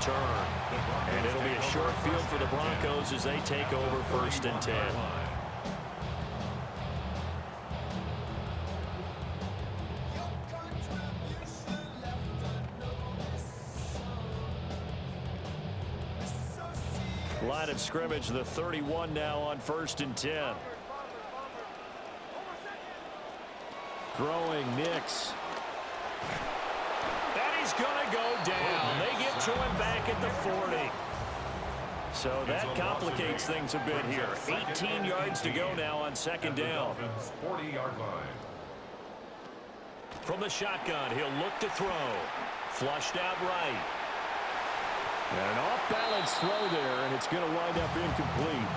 return. And it'll be a short field for the Broncos as they take over 1st and 10. Line of scrimmage, the 31 now on 1st and 10. Throwing Nix. And he's going to go down. They get to him back at the 40. So that complicates things a bit here. 18 yards to go now on 2nd down. 40-yard line. From the shotgun, he'll look to throw. Flushed out right. And an off-balance throw there, and it's going to wind up incomplete.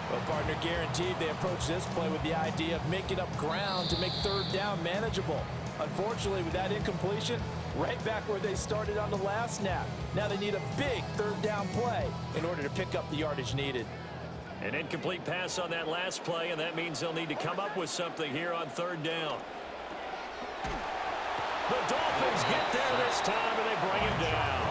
Well, partner, guaranteed they approach this play with the idea of making up ground to make 3rd down manageable. Unfortunately, with that incompletion, right back where they started on the last snap. Now they need a big 3rd down play in order to pick up the yardage needed. An incomplete pass on that last play, and that means they'll need to come up with something here on 3rd down. The Dolphins get there this time, and they bring him down.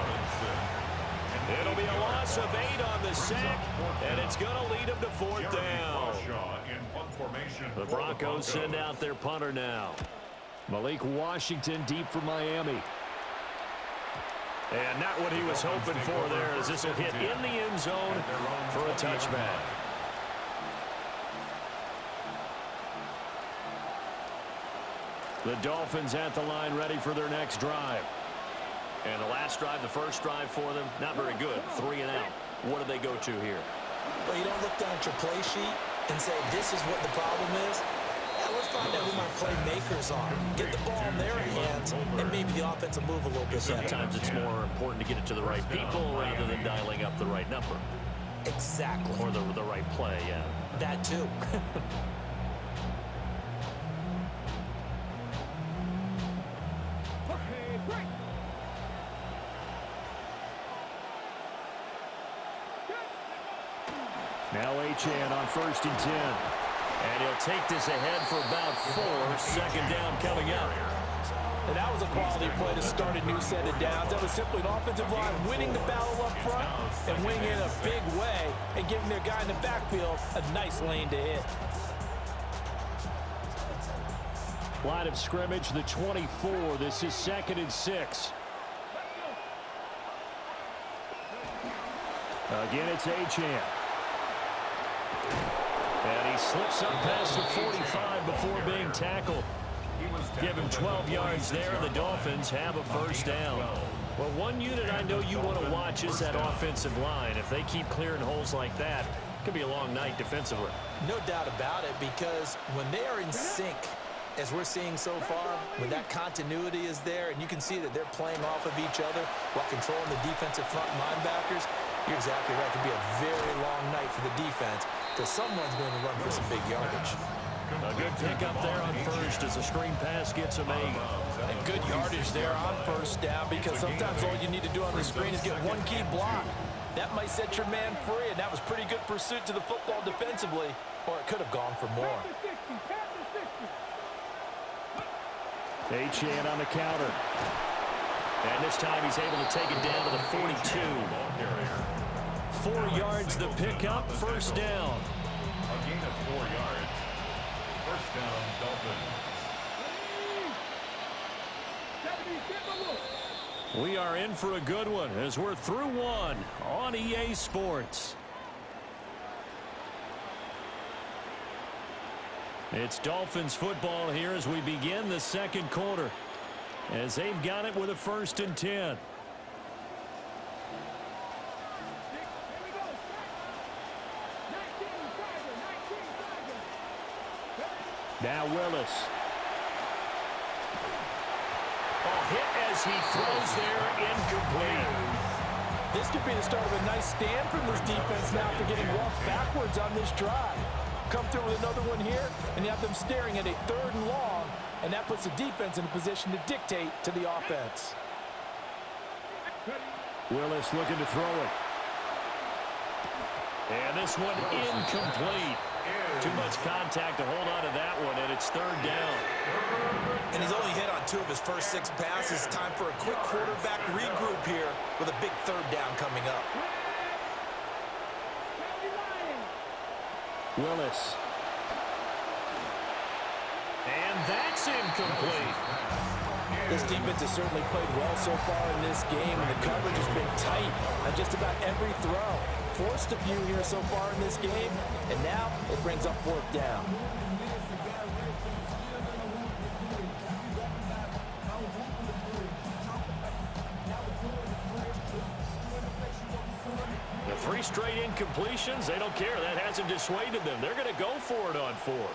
It'll be a loss of 8 on the sack, and it's going to lead them to 4th down. The Broncos send out their punter now. Malik Washington deep for Miami. And not what he was hoping for there, as this will hit in the end zone for a touchback. The Dolphins at the line ready for their next drive. And the last drive, the first drive for them, not very good. 3 and out. What do they go to here? Well, you don't look down at your play sheet and say, this is what the problem is. Yeah, let's find out who my playmakers are. Get the ball in their hands, and maybe the offense will move a little bit better. Sometimes it's more important to get it to the right people rather than dialing up the right number. Exactly. Or the right play, yeah. That too. Now Achane on 1st and 10. And he'll take this ahead for about 4. 2nd down coming up. And that was a quality play to start a new set of downs. That was simply an offensive line winning the battle up front and winning in a big way and giving their guy in the backfield a nice lane to hit. Line of scrimmage, the 24. This is 2nd and 6. Again, it's Achane. And he slips up past the 45 before being tackled. Give him 12 yards there, and the Dolphins have a 1st down. Well, one unit I know you want to watch is that offensive line. If they keep clearing holes like that, it could be a long night defensively. No doubt about it, because when they are in sync, as we're seeing so far, when that continuity is there, and you can see that they're playing off of each other while controlling the defensive front linebackers, you're exactly right. It could be a very long night for the defense because someone's going to run for some big yardage. A good pickup there on 1st as a screen pass gets him 8. And good yardage there on 1st down because sometimes all you need to do on the screen is get one key block. That might set your man free, and that was pretty good pursuit to the football defensively, or it could have gone for more. Achane on the counter. And this time he's able to take it down to the 42. 4 yards the pickup, 1st down. A gain of 4 yards. 1st down, Dolphins. We are in for a good one as we're through one on EA Sports. It's Dolphins football here as we begin the 2nd quarter, as they've got it with a 1st and 10. Now Willis. Hit as he throws there, incomplete. This could be the start of a nice stand from this defense now after getting walked backwards on this drive. Come through with another one here, and you have them staring at a 3rd and long, and that puts the defense in a position to dictate to the offense. Willis looking to throw it. And this one incomplete. Too much contact to hold on to that one, and it's 3rd down. And he's only hit on 2 of his first 6 passes. Time for a quick quarterback regroup here with a big third down coming up. Willis. And that's incomplete. This defense has certainly played well so far in this game, and the coverage has been tight on just about every throw. Forced a few here so far in this game, and now it brings up fourth down. The 3 straight incompletions, they don't care. That hasn't dissuaded them. They're going to go for it on 4th.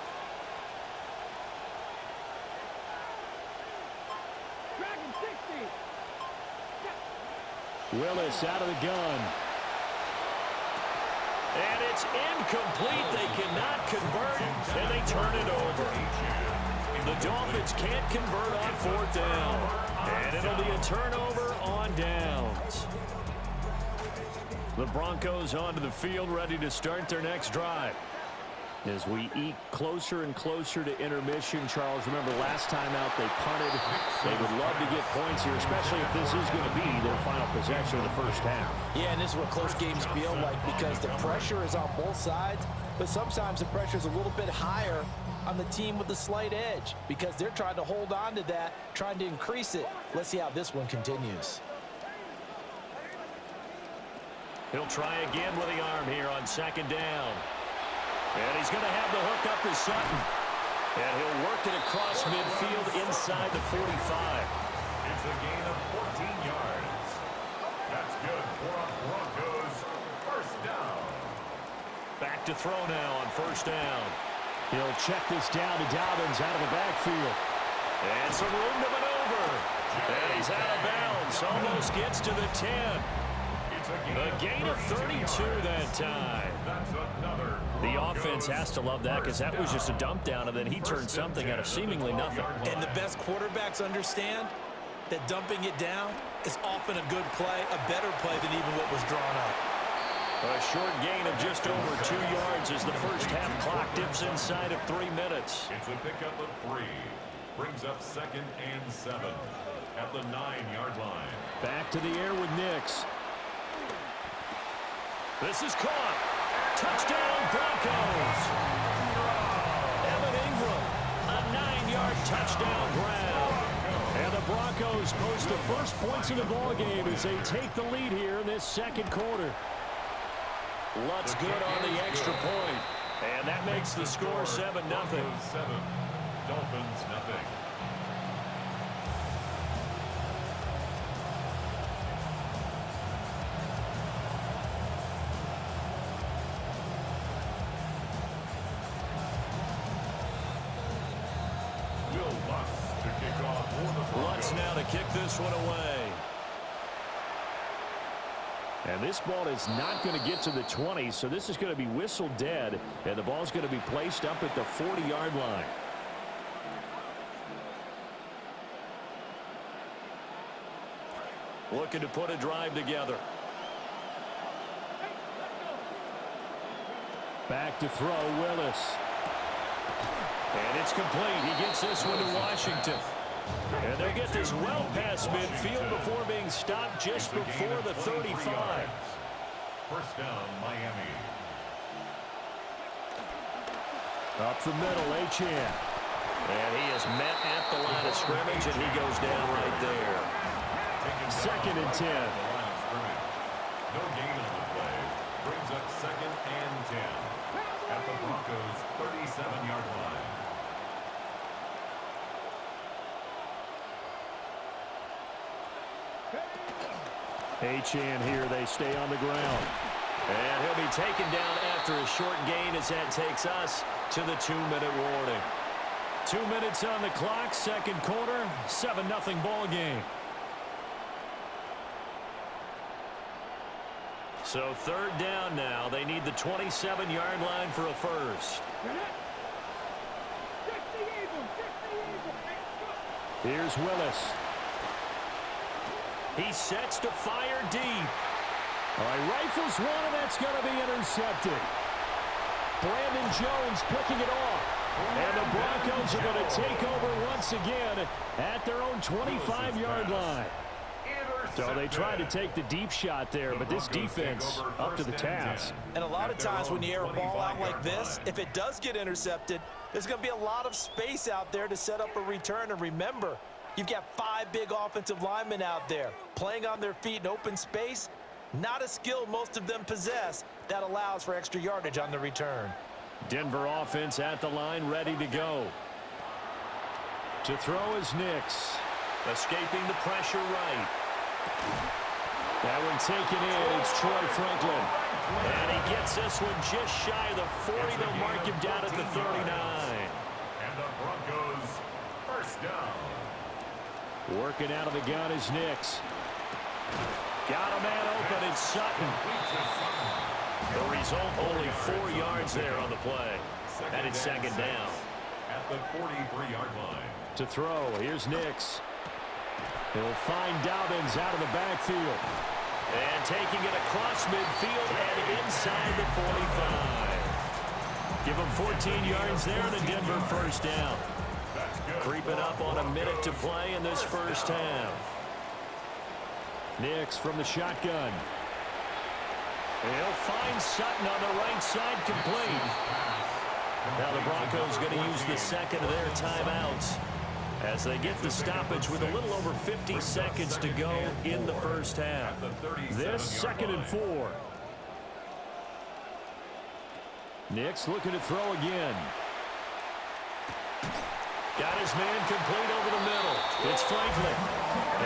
Willis out of the gun. And it's incomplete. They cannot convert, and they turn it over. The Dolphins can't convert on 4th down. And it'll be a turnover on downs. The Broncos onto the field, ready to start their next drive. As we eke closer and closer to intermission, Charles, remember last time out they punted. They would love to get points here, especially if this is going to be their final possession of the first half. Yeah, and this is what close games feel like because the pressure is on both sides, but sometimes the pressure is a little bit higher on the team with the slight edge because they're trying to hold on to that, trying to increase it. Let's see how this one continues. He'll try again with the arm here on 2nd down. And he's going to have the hook up to Sutton. And he'll work it across midfield inside the 45. It's a gain of 14 yards. That's good for a Broncos first down. Back to throw now on 1st down. He'll check this down to Dobbins out of the backfield. And some room to maneuver. And he's out of bounds. Almost gets to the 10. A gain of 32 that time. The offense has to love that because that was just a dump down, and then he turned something out of seemingly nothing. And the best quarterbacks understand that dumping it down is often a good play, a better play than even what was drawn up. A short gain of just over 2 yards as the first half clock dips inside of 3 minutes. It's a pickup of 3. Brings up 2nd and 7 at the 9-yard line. Back to the air with Nix. This is caught. Touchdown, Broncos. Evan Ingram, a 9-yard touchdown grab. And the Broncos post the first points in the ballgame as they take the lead here in this 2nd quarter. Lutz good on the extra point. And that makes the score 7-0. 7. Dolphins nothing. Lutz now to kick this one away. And this ball is not going to get to the 20, so this is going to be whistled dead, and the ball's going to be placed up at the 40-yard line. Looking to put a drive together. Back to throw, Willis. And it's complete. He gets this one to Washington. And they get this well past midfield before being stopped just before the 35. First down, Miami. Up the middle, Achane. And he is met at the line of scrimmage, and he goes down right there. 2nd and 10. No gain on the play. Brings up 2nd and 10 at the Broncos' 37-yard line. Achane here, they stay on the ground. And he'll be taken down after a short gain as that takes us to the 2-minute warning. 2 minutes on the clock, 2nd quarter, 7-0 ball game. So 3rd down now. They need the 27-yard line for a first. Here's Willis. He sets to fire deep. All right, rifles one, and that's going to be intercepted. Brandon Jones picking it off. And the Broncos are going to take over once again at their own 25-yard line. So they tried to take the deep shot there, but this defense up to the task. And a lot of times when you air a ball out like this, if it does get intercepted, there's going to be a lot of space out there to set up a return. And remember, you've got 5 big offensive linemen out there playing on their feet in open space. Not a skill most of them possess that allows for extra yardage on the return. Denver offense at the line, ready to go. To throw is Nix. Escaping the pressure right. That one taken in. It's Troy Franklin. And he gets this one just shy of the 40. They'll mark him down at the 39. And the Broncos first down. Working out of the gun is Nix. Got a man open. It's Sutton. The result, only 4 yards there on the play. And it's second down. At the 43-yard line. To throw, here's Nix. He'll find Dobbins out of the backfield. And taking it across midfield and inside the 45. Give him 14 yards there and a Denver first down. Creeping up on a minute to play in this first half. Nix from the shotgun. He'll find Sutton on the right side, complete. Now the Broncos going to use the second of their timeouts as they get the stoppage with a little over 50 seconds to go in the first half. This 2nd and 4. Nix looking to throw again. Got his man complete over the middle. It's Franklin.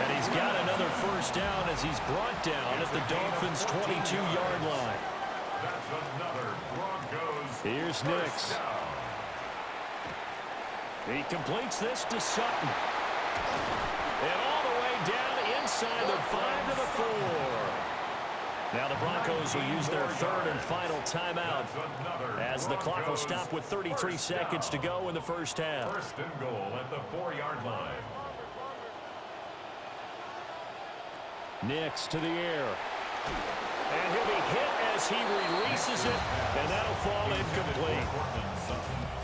And he's got another first down as he's brought down at the Dolphins' 22-yard line. That's another Broncos. Here's Nix. He completes this to Sutton. And all the way down inside the 5 to the 4. Now the Broncos will use their 3rd and final timeout as the clock will stop with 33 seconds to go in the first half. First and goal at the 4-yard line. Nix to the air. And he'll be hit as he releases it, and that'll fall incomplete.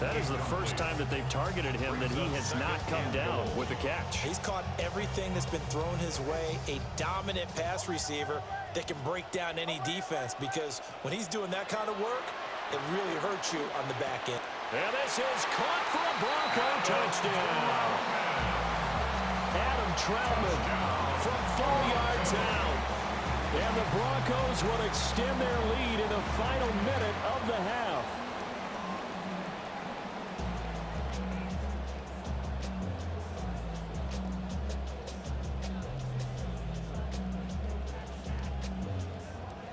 That is the first time that they've targeted him that he has not come down with a catch. He's caught everything that's been thrown his way. A dominant pass receiver that can break down any defense, because when he's doing that kind of work, it really hurts you on the back end. And this is caught for a Bronco touchdown. Adam Troutman from 4 yards out. And the Broncos will extend their lead in the final minute of the half.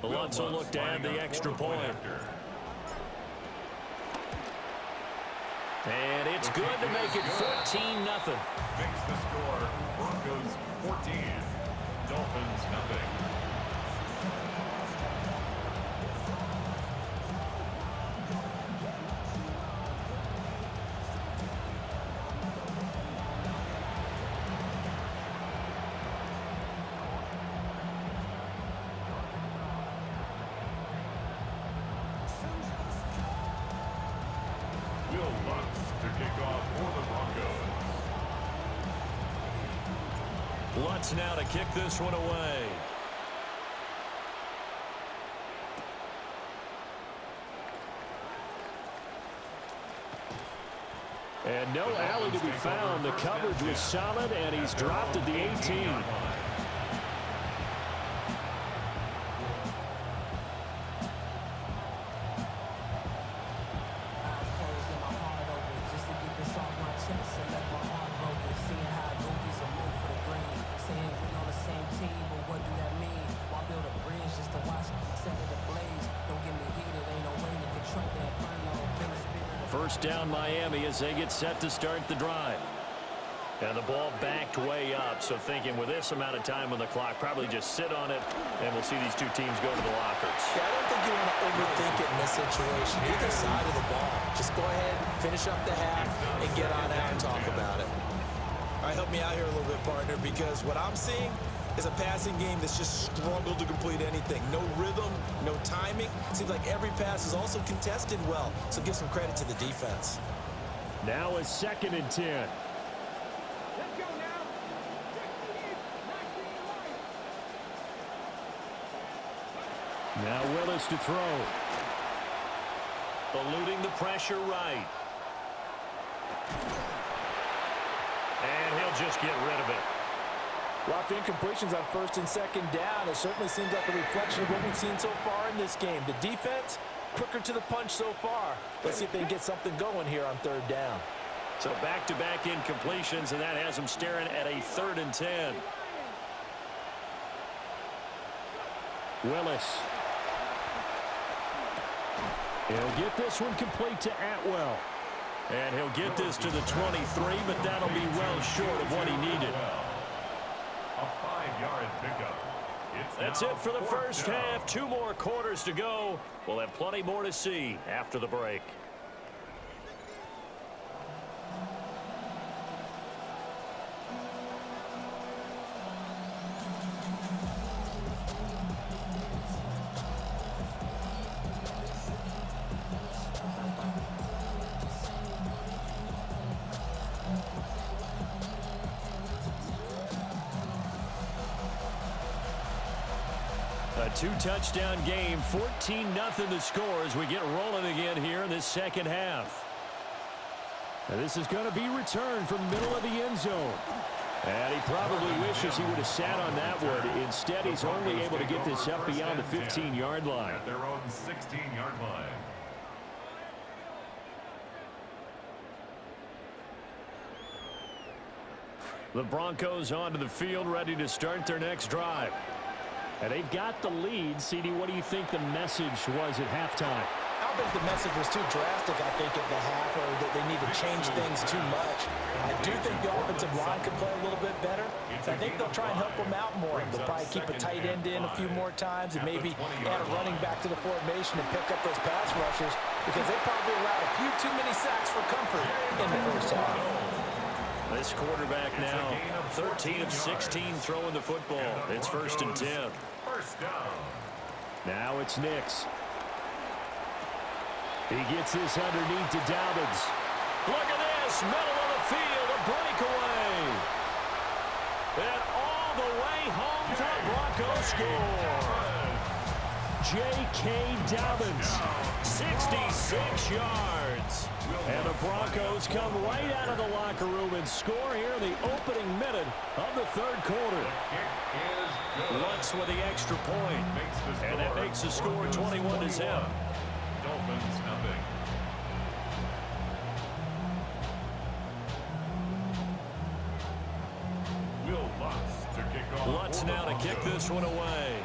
Lutz will look to add the extra point. And it's good to make it 14-0. Makes the score Broncos 14, Dolphins nothing. Lutz now to kick this one away. And no alley to be found. The coverage was solid, and he's dropped at the 18. First down Miami as they get set to start the drive. And the ball backed way up, so thinking with this amount of time on the clock, probably just sit on it, and we'll see these two teams go to the lockers. Yeah, I don't think you want to overthink it in this situation. Either side of the ball. Just go ahead, finish up the half, and get on out and talk about it. All right, help me out here a little bit, partner, because what I'm seeing is a passing game that's just struggled to complete anything. No rhythm, no timing. Seems like every pass is also contested well, so give some credit to the defense. Now a 2nd and 10. Now Willis to throw. Eluding the pressure right. And he'll just get rid of it. Rough incompletions on first and second down. It certainly seems like a reflection of what we've seen so far in this game. The defense, quicker to the punch so far. Let's see if they can get something going here on third down. So back-to-back incompletions, and that has them staring at a 3rd and 10. Willis. He'll get this one complete to Atwell. And he'll get this to the 23, but that'll be well short of what he needed. A 5-yard pickup. That's it for the first half. 2 more quarters to go. We'll have plenty more to see after the break. A 2-touchdown game, 14-0 the score as we get rolling again here in this second half. And this is going to be returned from the middle of the end zone. And he probably wishes he would have sat on that one. Instead, he's only able to get this up beyond the 15-yard line. At their own 16-yard line. The Broncos onto the field, ready to start their next drive. And they've got the lead. CD, what do you think the message was at halftime? I don't think the message was too drastic, I think, at the half, or that they need to change things too much. I do think the offensive line could play a little bit better. I think they'll try and help them out more. They'll probably keep a tight end in a few more times and maybe add a running back to the formation and pick up those pass rushers because they probably allowed a few too many sacks for comfort in the first half. This quarterback now, 13 of 16 throwing the football. It's 1st and 10. First down. Now it's Nix. He gets this underneath to Dobbins. Look at this, middle of the field, a breakaway. And all the way home for a Broncos score. J.K. Dobbins. 66 yards. And the Broncos come right out of the locker room and score here in the opening minute of the third quarter. Lutz with the extra point. And that makes the score 21-0. Dolphins nothing. Will Lutz to kick off. Lutz now to kick this one away.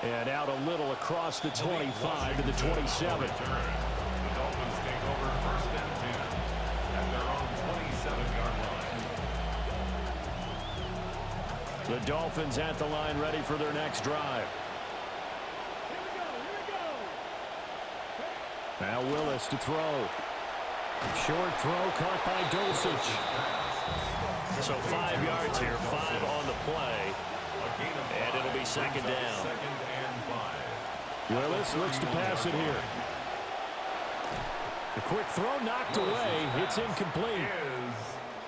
And out a little across the 25 to the 27. The Dolphins take over 1st and 10 at their own 27-yard line. The Dolphins at the line ready for their next drive. Now Willis to throw. Short throw caught by Dulcich. So 5 yards here, 5 on the play. And it'll be second down. 2nd and 5. Willis looks to pass it here. The quick throw knocked away. It's incomplete.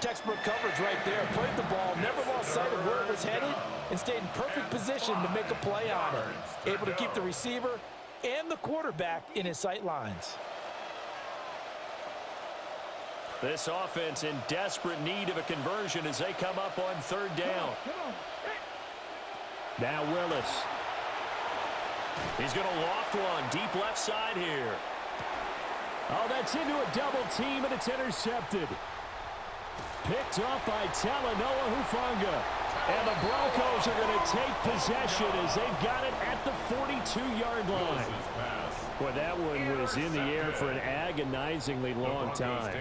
Textbook coverage right there. Played the ball, never lost sight of where it was headed, and stayed in perfect position to make a play on it. Able to keep the receiver and the quarterback in his sight lines. This offense in desperate need of a conversion as they come up on 3rd down. Now Willis. He's going to loft one deep left side here. Oh, that's into a double team, and it's intercepted. Picked up by Talanoa Hufanga. And the Broncos are going to take possession as they've got it at the 42-yard line. Well, that one was in the air for an agonizingly long time.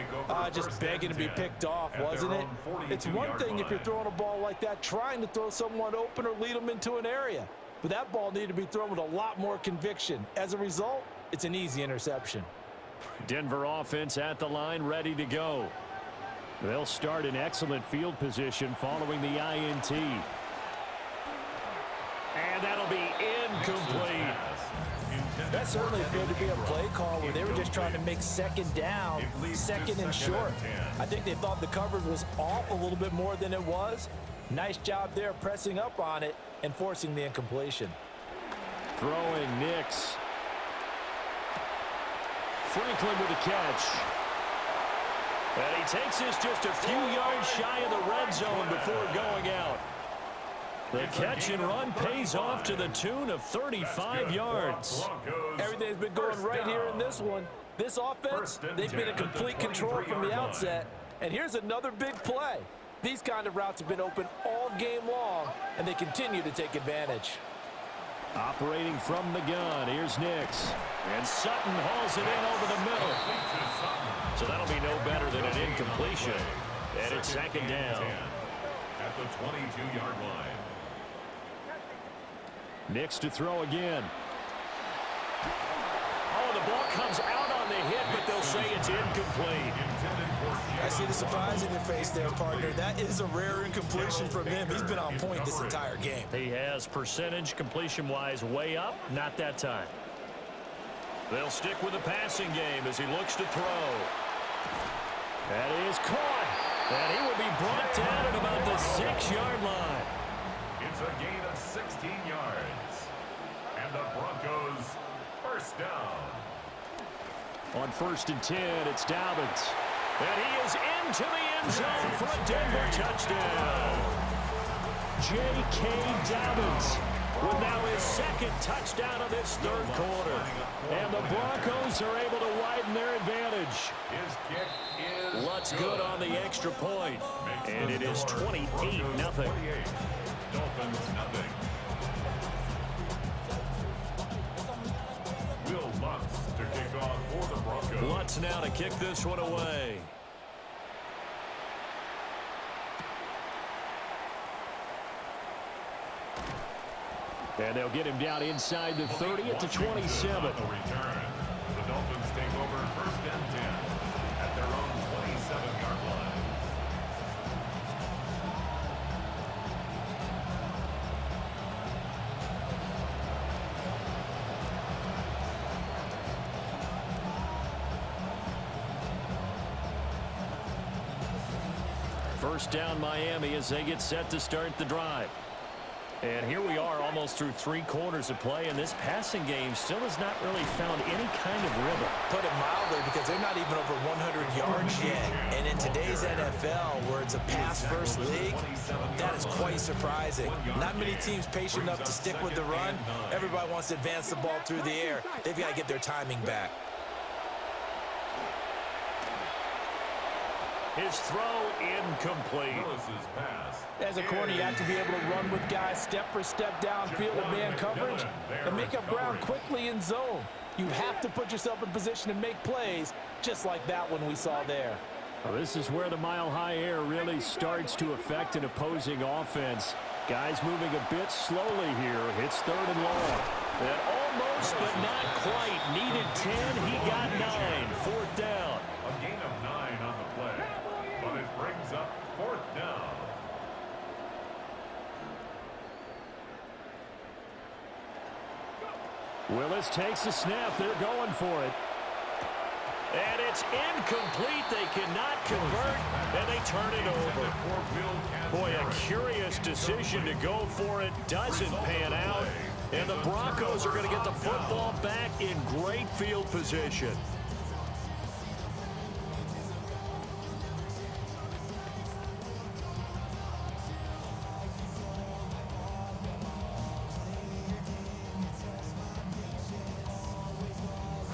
Just begging to be picked off, wasn't it? It's one thing if you're throwing a ball like that, trying to throw someone open or lead them into an area. But that ball needed to be thrown with a lot more conviction. As a result, it's an easy interception. Denver offense at the line, ready to go. They'll start in excellent field position following the INT. And that'll be incomplete. That certainly appeared to be a play call where they were just trying to make second down, second and short. I think they thought the coverage was off a little bit more than it was. Nice job there pressing up on it and forcing the incompletion. Throwing Nix. Franklin with a catch. And he takes this just a few yards shy of the red zone before going out. The catch and run pays off to the tune of 35 yards. Everything's been going right here in this one. This offense, they've been in complete control from the outset. And here's another big play. These kind of routes have been open all game long, and they continue to take advantage. Operating from the gun, here's Nix. And Sutton hauls it in over the middle. So that'll be no better than an incompletion. And it's second down. At the 22-yard line. Nix to throw again. Oh, the ball comes out on the hit, but they'll say it's incomplete. I see the surprise in your face there, partner. That is a rare incompletion from him. He's been on point this entire game. He has percentage completion-wise way up, not that time. They'll stick with the passing game as he looks to throw. That is caught. And he will be brought down at about the 6-yard line. It's a gain of 16 yards. And the Broncos first down. On 1st and 10, it's Dobbins. And he is into the end zone for a Denver touchdown. J.K. Dobbins with now his second touchdown of this third quarter. And the Broncos are able to widen their advantage. His kick is Lutz good on the extra point. And it is 28-0. Dolphins nothing. Will Lutz to kick off for the Broncos. Lutz now to kick this one away. And they'll get him down inside the 30 at the 27. On the return, the Dolphins take over 1st and 10 at their own 27-yard line. First down Miami as they get set to start the drive. And here we are almost through 3 quarters of play, and this passing game still has not really found any kind of rhythm. Put it mildly, because they're not even over 100 yards yet. And in today's NFL, where it's a pass-first league, that is quite surprising. Not many teams patient enough to stick with the run. Everybody wants to advance the ball through the air. They've got to get their timing back. His throw incomplete. As a corner, you have to be able to run with guys step for step downfield and man coverage and make up ground quickly in zone. You have to put yourself in position to make plays, just like that one we saw there. Well, this is where the mile-high air really starts to affect an opposing offense. Guys moving a bit slowly here. It's 3rd and long. And almost, but not quite. Needed 10. He got 9. 4th down. A gain of 9 on the play, but it brings up 4th down. Willis takes the snap. They're going for it. And it's incomplete. They cannot convert, and they turn it over. Boy, a curious decision to go for it. Doesn't pan out. And the Broncos are going to get the football back in great field position.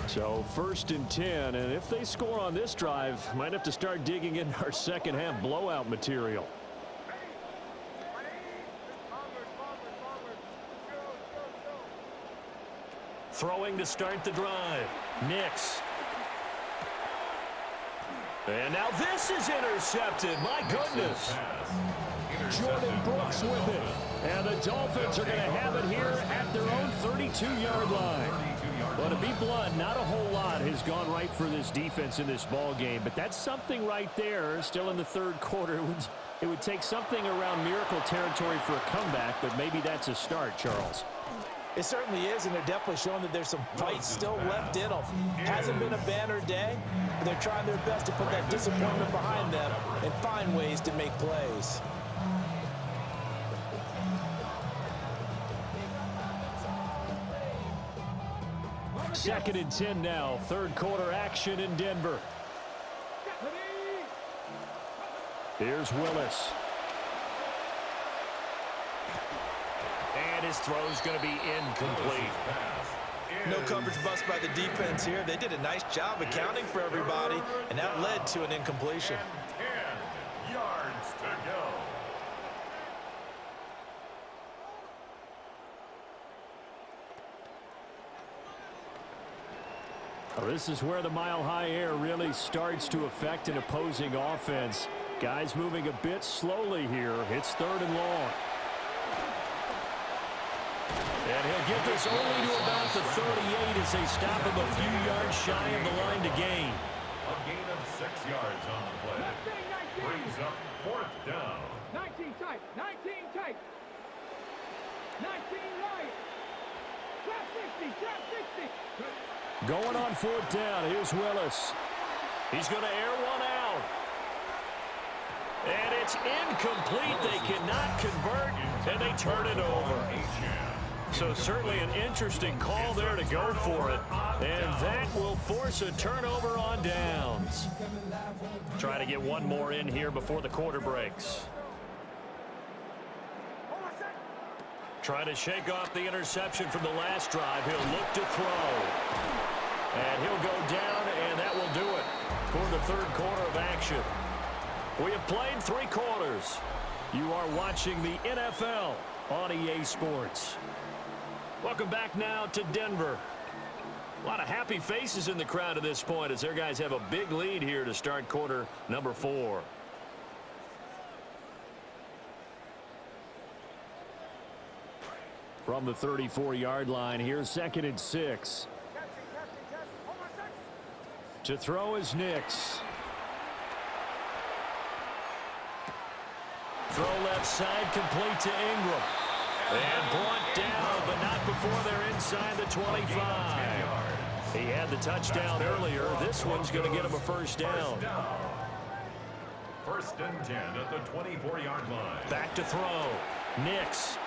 So 1st and 10, and if they score on this drive, might have to start digging in our second half blowout material. Throwing to start the drive. Nix. And now this is intercepted. My goodness. Jordan Brooks with it. And the Dolphins are going to have it here at their own 32-yard line. Well, to be blunt, not a whole lot has gone right for this defense in this ball game, but that's something right there. Still in the 3rd quarter. It would take something around miracle territory for a comeback, but maybe that's a start, Charles. It certainly is, and they're definitely showing that there's some fight still left in them. Hasn't been a banner day, but they're trying their best to put that disappointment behind them and find ways to make plays. Second and 10 now. Third quarter action in Denver. Here's Willis. And his throw's going to be incomplete. No coverage bust by the defense here. They did a nice job accounting for everybody, and that led to an incompletion. 10 yards to go. Well, this is where the mile-high air really starts to affect an opposing offense. Guys moving a bit slowly here. It's third and long. And he'll get this only to about the 38 as they stop him a few yards shy of the line to gain. A gain of 6 yards on the play. Brings up fourth down. 19 tight, 19 tight. 19 right. Trap 60, trap 60. Going on fourth down. Here's Willis. He's going to air one out. And it's incomplete. They cannot convert, and they turn it over. So certainly an interesting call there to go for it. And that will force a turnover on downs. Try to get one more in here before the quarter breaks. Try to shake off the interception from the last drive. He'll look to throw. And he'll go down, and that will do it for the third quarter of action. We have played 3 quarters. You are watching the NFL on EA Sports. Welcome back now to Denver. A lot of happy faces in the crowd at this point as their guys have a big lead here to start quarter number 4. From the 34-yard line, here's second and 6. To throw is Nix. Throw left side, complete to Ingram. And brought down, but not before they're inside the 25. He had the touchdown earlier. This one's going to get him a first down. First and 10 at the 24-yard line. Back to throw. Nix.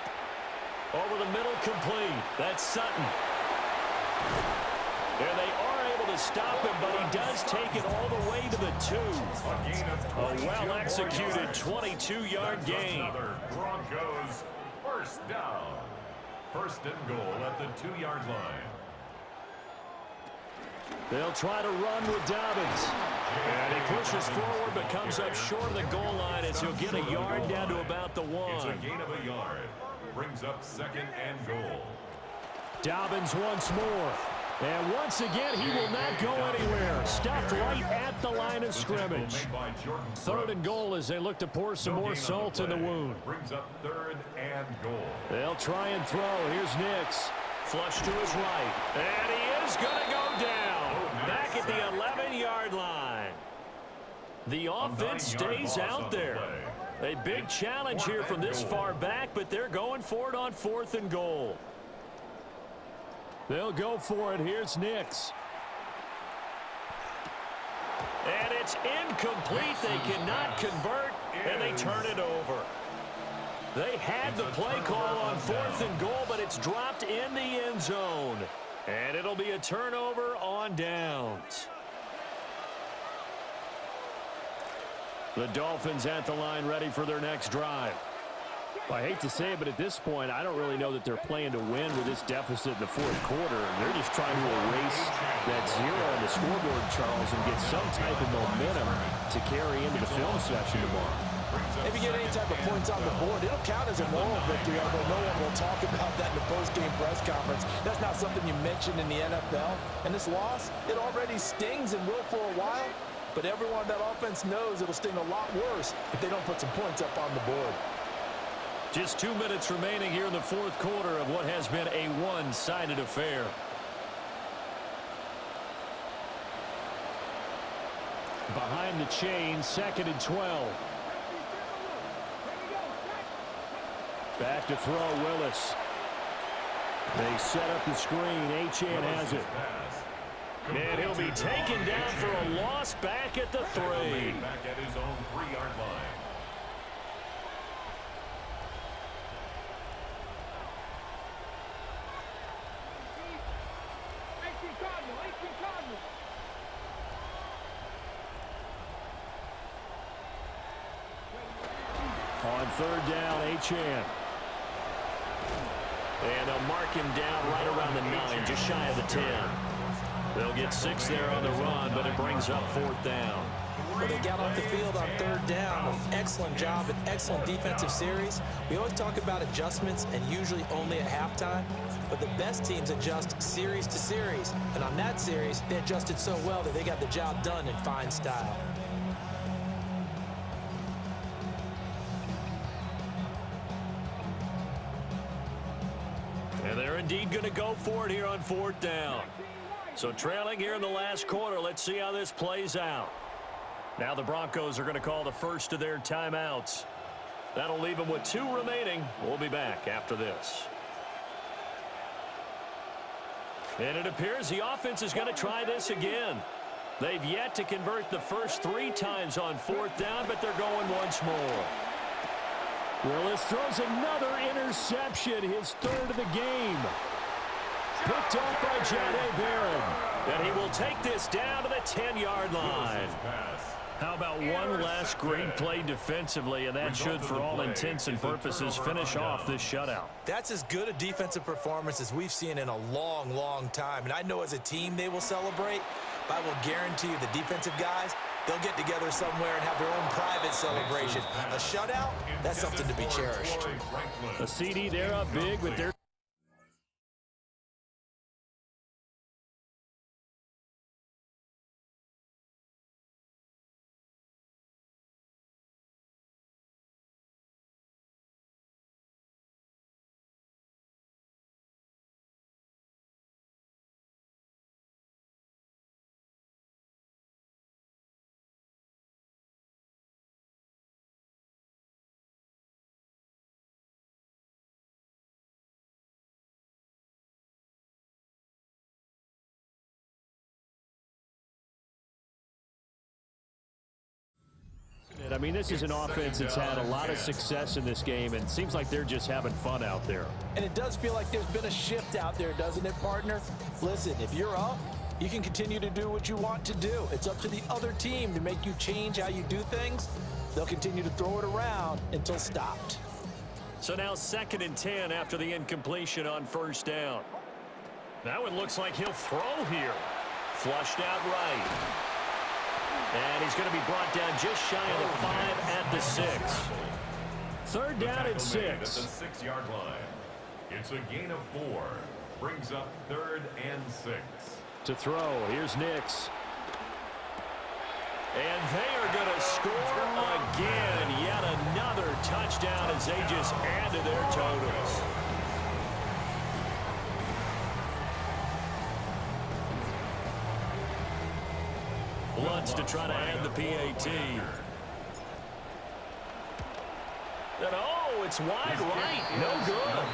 Over the middle, complete. That's Sutton. And they are able to stop him, but he does take it all the way to the 2. A well-executed 22-yard gain. Another Broncos first down. First and goal at the 2-yard line. They'll try to run with Dobbins. And he pushes forward, but comes up short of the goal line as he'll get a yard down to about the 1. It's a gain of a yard. Brings up second and goal. Dobbins once more. And once again, he will not go anywhere. Stopped right at the line of scrimmage. Third and goal as they look to pour some more salt in the wound. Brings up third and goal. They'll try and throw. Here's Nix. Flush to his right. And he is going to go down. Back at the 11-yard line. The offense stays out there. A big challenge here from this far back, but they're going for it on fourth and goal. They'll go for it. Here's Nix. And it's incomplete. They cannot convert, and they turn it over. They had the play call on fourth and goal, but it's dropped in the end zone. And it'll be a turnover on downs. The Dolphins at the line ready for their next drive. Well, I hate to say it, but at this point, I don't really know that they're playing to win with this deficit in the fourth quarter. They're just trying to erase that 0 on the scoreboard, Charles, and get some type of momentum to carry into the film session tomorrow. If you get any type of points on the board, it'll count as a moral victory, although no one will talk about that in the post-game press conference. That's not something you mention in the NFL. And this loss, it already stings and will for a while. But everyone on that offense knows it'll sting a lot worse if they don't put some points up on the board. Just 2 minutes remaining here in the fourth quarter of what has been a one-sided affair. Behind the chain, second and 12. Back to throw, Willis. They set up the screen. Achane has it. And he'll be taken down for a loss back at the 3. Back at his own 3-yard line. On 3rd down, Achane. And they'll mark him down right around the 9, just shy of the 10. They'll get 6 there on the run, but it brings up 4th down. Well, they got off the field on 3rd down. Excellent job, an excellent defensive series. We always talk about adjustments and usually only at halftime, but the best teams adjust series to series. And on that series, they adjusted so well that they got the job done in fine style. And they're indeed going to go for it here on 4th down. So trailing here in the last quarter, let's see how this plays out. Now the Broncos are going to call the first of their timeouts. That'll leave them with 2 remaining. We'll be back after this. And it appears the offense is going to try this again. They've yet to convert the first 3 times on 4th down, but they're going once more. Willis throws another interception, his 3rd of the game. Picked up by Jahdae Barron. And he will take this down to the 10-yard line. How about one last great play defensively, and that should, for all intents and purposes, finish off this shutout. That's as good a defensive performance as we've seen in a long, long time. And I know as a team they will celebrate, but I will guarantee you the defensive guys, they'll get together somewhere and have their own private celebration. A shutout, that's something to be cherished. A CD, they're up big with their... I mean, this is an offense that's had a lot of success in this game, and it seems like they're just having fun out there. And it does feel like there's been a shift out there, doesn't it, partner? Listen, if you're up, you can continue to do what you want to do. It's up to the other team to make you change how you do things. They'll continue to throw it around until stopped. So now 2nd and 10 after the incompletion on 1st down. Now it looks like he'll throw here. Flushed out right. And he's going to be brought down just shy of the 5 at the 6. 3rd down and 6. At the 6-yard line. It's a gain of 4. Brings up 3rd and 6. To throw, here's Nix. And they are going to score again. Yet another touchdown as they just add to their totals. Lutz to try to add the PAT. And oh, it's wide right. No good.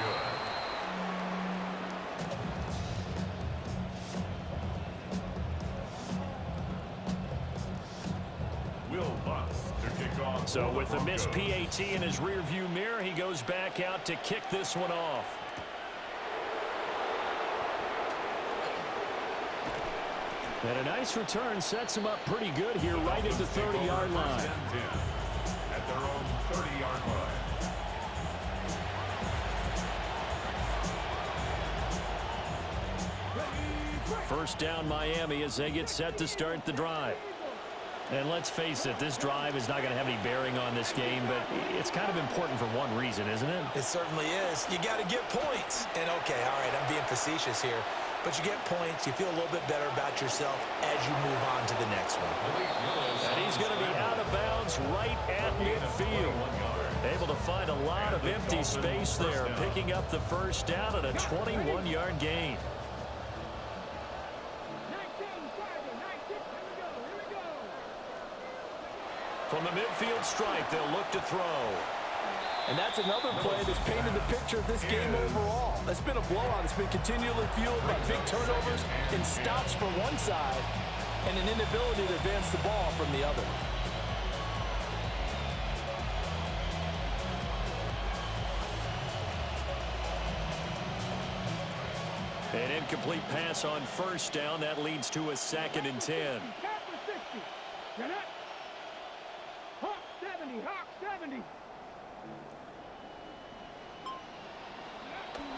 Will Lutz to kick off. So with the missed PAT in his rearview mirror, he goes back out to kick this one off. And a nice return sets him up pretty good here right at the 30-yard line. At their own 30-yard line. First down Miami as they get set to start the drive. And let's face it, this drive is not going to have any bearing on this game, but it's kind of important for one reason, isn't it? It certainly is. You got to get points. And okay, all right, I'm being facetious here. But you get points, you feel a little bit better about yourself as you move on to the next one. And he's going to be out of bounds right at midfield. Able to find a lot of empty space there, picking up the first down at a 21-yard gain. From the midfield stripe, they'll look to throw. And that's another play that's painted the picture of this game overall. It's been a blowout. It's been continually fueled by big turnovers and stops from one side and an inability to advance the ball from the other. An incomplete pass on first down. That leads to a 2nd and 10. Hawk 70, Hawk 70.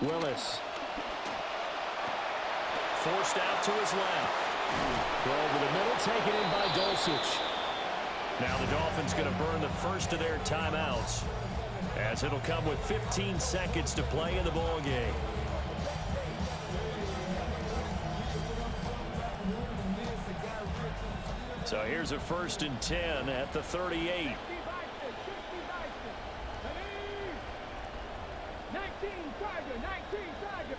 Willis. Forced out to his left. Throw over the middle, taken in by Dulcich. Now the Dolphins going to burn the first of their timeouts, as it'll come with 15 seconds to play in the ball game. So here's a 1st and 10 at the 38. 19 Tiger.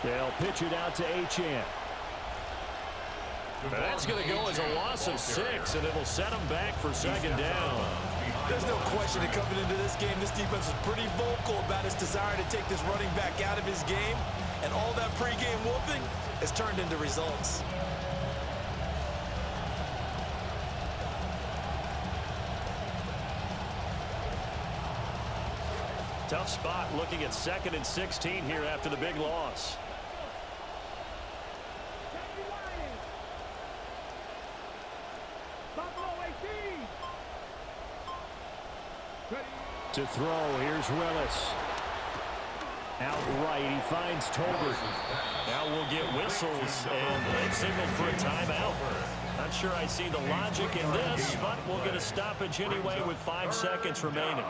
They'll pitch it out to Achane. That's going to go as a loss of 6, and it'll set them back for 2nd down. There's no question that coming into this game, this defense is pretty vocal about its desire to take this running back out of his game, and all that pregame whooping has turned into results. Tough spot looking at 2nd and 16 here after the big loss. To throw, here's Willis. Outright, he finds Tolbert. Now we'll get whistles, and they've signaled for a timeout. Not sure I see the logic in this, but we'll get a stoppage anyway with 5 seconds remaining.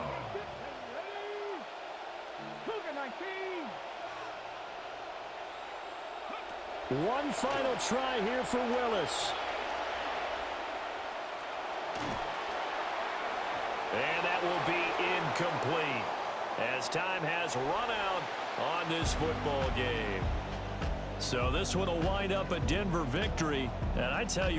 One final try here for Willis. And that will be incomplete, as time has run out on this football game. So this one will wind up a Denver victory, and I tell you